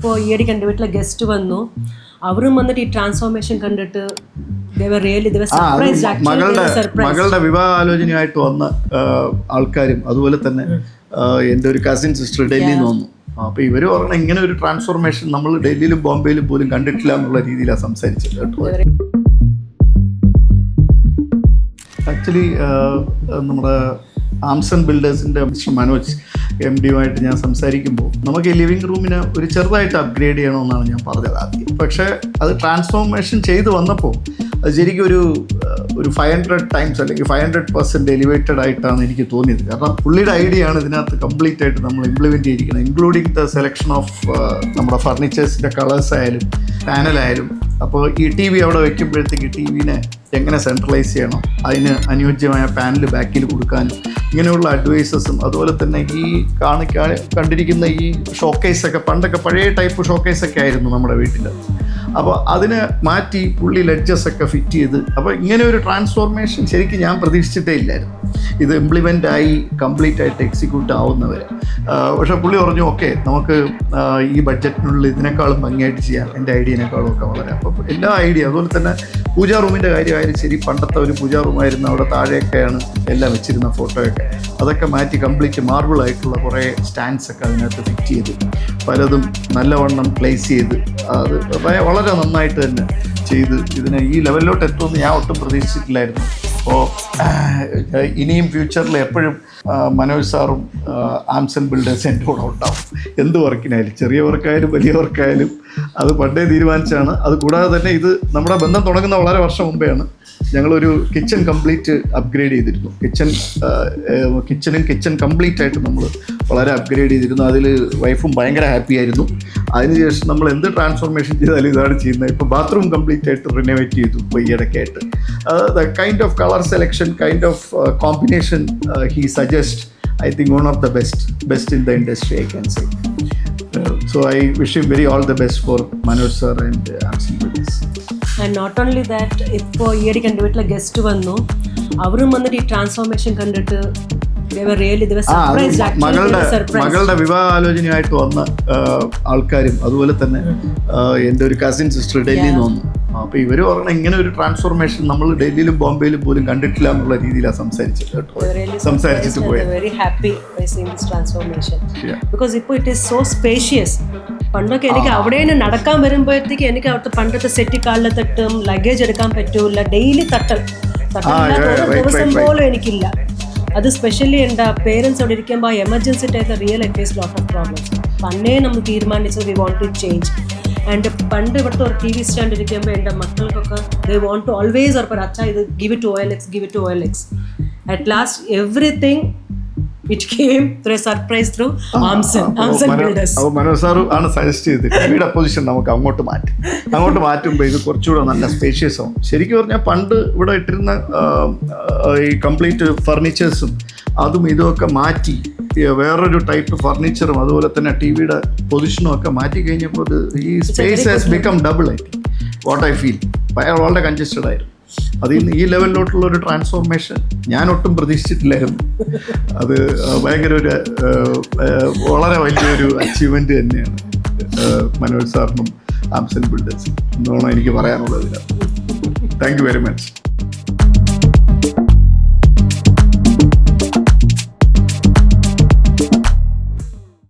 ഇപ്പോൾ ഈയിടെ കണ്ട വീട്ടിലെ ഗസ്റ്റ് വന്നു, അവരും വന്നിട്ട് ഈ ട്രാൻസ്ഫോർമേഷൻ കണ്ടിട്ട് മകളുടെ വിവാഹാലോചനയായിട്ട് വന്ന ആൾക്കാരും അതുപോലെ തന്നെ എൻ്റെ ഒരു കസിൻ സിസ്റ്റർ ഡൽഹിയിൽ നിന്ന് വന്നു. അപ്പോൾ ഇവർ പറഞ്ഞ ഇങ്ങനെ ഒരു ട്രാൻസ്ഫോർമേഷൻ നമ്മൾ ഡൽഹിയിലും ബോംബെയിലും പോലും കണ്ടിട്ടില്ല എന്നുള്ള രീതിയിലാണ് സംസാരിച്ചത് കേട്ടോ. ആക്ച്വലി നമ്മുടെ ആംസൺ ബിൽഡേഴ്സിൻ്റെ മിസ്റ്റർ മനോജ് MD-യുമായിട്ട് ഞാൻ സംസാരിക്കുമ്പോൾ നമുക്ക് ഈ ലിവിങ് റൂമിനെ ഒരു ചെറുതായിട്ട് അപ്ഗ്രേഡ് ചെയ്യണമെന്നാണ് ഞാൻ പറഞ്ഞത് ആദ്യം. പക്ഷേ അത് ട്രാൻസ്ഫോർമേഷൻ ചെയ്ത് വന്നപ്പോൾ അത് ശരിക്കും ഒരു 500 ടൈംസ് അല്ലെങ്കിൽ 500% എലിവേറ്റഡ് ആയിട്ടാണ് എനിക്ക് തോന്നിയത്. കാരണം പുള്ളിയുടെ ഐഡിയ ആണ് ഇതിനകത്ത് കംപ്ലീറ്റ് ആയിട്ട് നമ്മൾ ഇംപ്ലിമെൻറ്റ് ചെയ്തിരിക്കുന്നത്, ഇൻക്ലൂഡിങ് ദ സെലക്ഷൻ ഓഫ് നമ്മുടെ ഫർണിച്ചേഴ്സിൻ്റെ കളേഴ്സ് ആയാലും പാനലായാലും. അപ്പോൾ ഈ TV അവിടെ വെക്കുമ്പോഴത്തേക്ക് TVനെ എങ്ങനെ സെൻട്രലൈസ് ചെയ്യണം, അതിന് അനുയോജ്യമായ പാനൽ ബാക്കിൽ കൊടുക്കാനും ഇങ്ങനെയുള്ള അഡ്വൈസസും, അതുപോലെ തന്നെ ഈ കണ്ടിരിക്കുന്ന ഈ ഷോക്കേസൊക്കെ പണ്ടൊക്കെ പഴയ ടൈപ്പ് ഷോക്കേസൊക്കെ ആയിരുന്നു നമ്മുടെ വീട്ടിൽ. അപ്പോൾ അതിനെ മാറ്റി പുള്ളി ലെഡ്ജസൊക്കെ ഫിറ്റ് ചെയ്ത്, അപ്പോൾ ഇങ്ങനെ ഒരു ട്രാൻസ്ഫോർമേഷൻ ശരിക്കും ഞാൻ പ്രതീക്ഷിച്ചിട്ടേ ഇല്ലായിരുന്നു. ഇത് ഇംപ്ലിമെൻ്റ് ആയി കംപ്ലീറ്റ് ആയിട്ട് എക്സിക്യൂട്ട് ആവുന്നവരെ. പക്ഷേ പുള്ളി പറഞ്ഞു ഓക്കെ നമുക്ക് ഈ ബഡ്ജറ്റിനുള്ളിൽ ഇതിനേക്കാളും ഭംഗിയായിട്ട് ചെയ്യാം, എൻ്റെ ഐഡിയനേക്കാളും ഒക്കെ വളരെ. അപ്പോൾ എല്ലാ ഐഡിയ, അതുപോലെ തന്നെ പൂജാ റൂമിൻ്റെ കാര്യമായാലും ശരി, പണ്ടത്തെ ഒരു പൂജാ റൂമായിരുന്നു, അവിടെ താഴെയൊക്കെയാണ് എല്ലാം വെച്ചിരുന്ന ഫോട്ടോയൊക്കെ. അതൊക്കെ മാറ്റി കംപ്ലീറ്റ് മാർബിളായിട്ടുള്ള കുറേ സ്റ്റാൻഡ്സൊക്കെ അതിനകത്ത് ഫിറ്റ് ചെയ്ത് പലതും നല്ലവണ്ണം പ്ലേസ് ചെയ്ത് അത് വളരെ നന്നായിട്ട് തന്നെ ചെയ്ത് ഇതിനെ ഈ ലെവലിലോട്ട് എത്തുമെന്ന് ഞാൻ ഒട്ടും പ്രതീക്ഷിച്ചിട്ടില്ലായിരുന്നു. അപ്പോൾ ഇനിയും ഫ്യൂച്ചറിൽ എപ്പോഴും മനോജ് സാറും ആംസൺ ബിൽഡേഴ്സ് എൻ്റെ കൂടെ ഉണ്ടാവും. എന്ത് വർക്കിനായാലും, ചെറിയ വർക്കായാലും വലിയ വർക്കായാലും അത് പണ്ടേ തീരുമാനിച്ചാണ്. അത് കൂടാതെ തന്നെ ഇത് നമ്മുടെ ബന്ധം തുടങ്ങുന്ന വളരെ വർഷം മുമ്പെയാണ് ഞങ്ങളൊരു കിച്ചൺ കംപ്ലീറ്റ് അപ്ഗ്രേഡ് ചെയ്തിരുന്നു. കിച്ചൺ കംപ്ലീറ്റ് ആയിട്ട് നമ്മൾ വളരെ അപ്ഗ്രേഡ് ചെയ്തിരുന്നു. അതിൽ വൈഫും ഭയങ്കര ഹാപ്പി ആയിരുന്നു. അതിനുശേഷം നമ്മൾ എന്ത് ട്രാൻസ്ഫോർമേഷൻ ചെയ്താലും ഇതാണ് ചെയ്യുന്നത്. ഇപ്പോൾ ബാത്റൂം കംപ്ലീറ്റ് ആയിട്ട് റിനോവേറ്റ് ചെയ്തു ഇപ്പോൾ ഈയിടയ്ക്കായിട്ട്. The kind of colour selection, kind of combination he suggest, I think one of the best in the industry, I can say. So I wish him all the best for Manoj sir and Armson Homes. And not only that, ഇപ്പോൾ ഈയിടെ കണ്ട വീട്ടിലെ guest വന്നു, അവരും വന്നിട്ട് ഈ transformation കണ്ടിട്ട് മകളുടെ വിവാഹാലോചനയായിട്ട് വന്ന ആൾക്കാരും അതുപോലെ തന്നെ എൻ്റെ ഒരു കസിൻ സിസ്റ്റർ ഡൽഹിയിൽ നിന്ന് വന്നു. അപ്പോൾ ഇവർ പറഞ്ഞ ഇങ്ങനെ ഒരു ട്രാൻസ്ഫോർമേഷൻ നമ്മൾ ഡൽഹിയിലും ബോംബെയിലും പോലും കണ്ടിട്ടില്ല എന്നുള്ള രീതിയിലാണ് സംസാരിച്ചത് കേട്ടോ. സംസാരിച്ചിട്ട് പോയത്. Very happy seeing this transformation because ഇപ്പോൾ ഇറ്റ് ഈസ് സോ സ്പേഷ്യസ്. പണ്ടൊക്കെ എനിക്ക് അവിടെ നിന്ന് നടക്കാൻ വരുമ്പോഴത്തേക്ക് എനിക്ക് അവിടുത്തെ പണ്ടത്തെ സെറ്റ് കാലിൽ തട്ടും ലഗേജ് എടുക്കാൻ പറ്റൂല, ഡെയിലി ദിവസം പോലും എനിക്കില്ല. അത് സ്പെഷ്യലി എൻ്റെ പേരൻസ് അവിടെ ഇരിക്കുമ്പോൾ എമർജൻസി ടൈമിൽ real I face lot of problems. പണ്ടേ നമ്മൾ തീരുമാനിച്ചത് we want to change. And പണ്ട് ഇവിടുത്തെ ഒരു TV സ്റ്റാൻഡ് ഇരിക്കുമ്പോൾ എൻ്റെ മക്കൾക്കൊക്കെ they want to always or അച്ഛാ ഇത് give it to OLX. At last everything it came through a surprise through Armson Builders. അപ്പോൾ മനോജ് സാർ ആണ് സജസ്റ്റ് ചെയ്തത് TVയുടെ പൊസിഷൻ നമുക്ക് അങ്ങോട്ട് മാറ്റുമ്പോൾ ഇത് കുറച്ചുകൂടെ നല്ല സ്പേഷ്യസ് ആവും. ശരിക്കും പറഞ്ഞാൽ പണ്ട് ഇവിടെ ഇട്ടിരുന്ന ഈ കംപ്ലീറ്റ് ഫർണിച്ചേഴ്സും അതും ഇതുമൊക്കെ മാറ്റി വേറൊരു ടൈപ്പ് ഫർണിച്ചറും അതുപോലെ തന്നെ TVയുടെ പൊസിഷനും ഒക്കെ മാറ്റി കഴിഞ്ഞപ്പോൾ ഈ സ്പേസ് ഹാസ് ബിക്കം ഡബിൾ ആയി. വാട്ട് ഐ ഫീൽ വളരെ കൺജസ്റ്റഡ് ആയിരുന്നു. അതിൽ നിന്ന് ഈ ലെവലിലോട്ടുള്ള ഒരു ട്രാൻസ്ഫോർമേഷൻ ഞാൻ ഒട്ടും പ്രതീക്ഷിച്ചിട്ടില്ലായിരുന്നു. അത് ഭയങ്കര വളരെ വലിയൊരു അച്ചീവ്മെന്റ് തന്നെയാണ് മനോജ് സാറിനും ആംസൺ ബിൽഡേഴ്സും എന്നാണ് എനിക്ക് പറയാനുള്ളത്. Thank you very much.